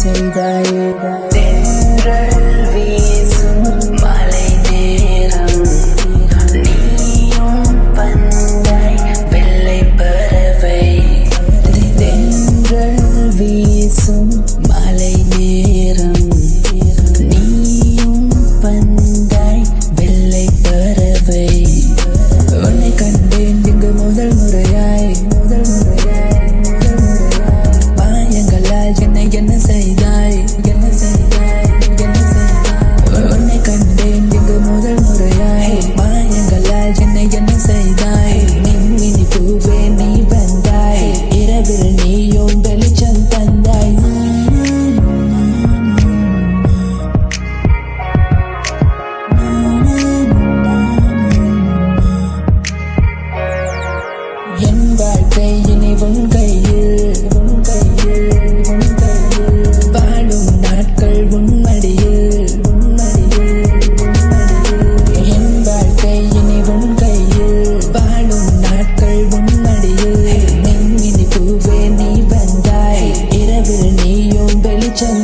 செய்தாயே. தென்றல் வீசும் மழை நேரம் நீயும் வந்தாய் வெள்ளை பறவை. தென்றல் வீசும் மழை நேரம் நீயும் வந்தாய் வெள்ளை பறவை. உன்னை கண்டேன் இங்கு முதல் முறையாய் மாயங்களால் என்னை என்ன செய்தாய். உன்னை கண்டேன் இங்கு முதல் முறையாய் மாயங்களால் என்னை என்ன செய்தாய். மின்மினி பூவே நீ வந்தாய் இரவில் நீயும் வெளிச்சம் தந்தாய். என் வாழ்க்கை இனி உன் கையில் வாழும் நாட்கள் உன் மடியில். என் வாழ்க்கை இனி உன் கையில் வாழும் நாட்கள் உன் மடியில். மின்மினி பூவே நீ வந்தாய் இரவில் நீயும் வெளிச்சம்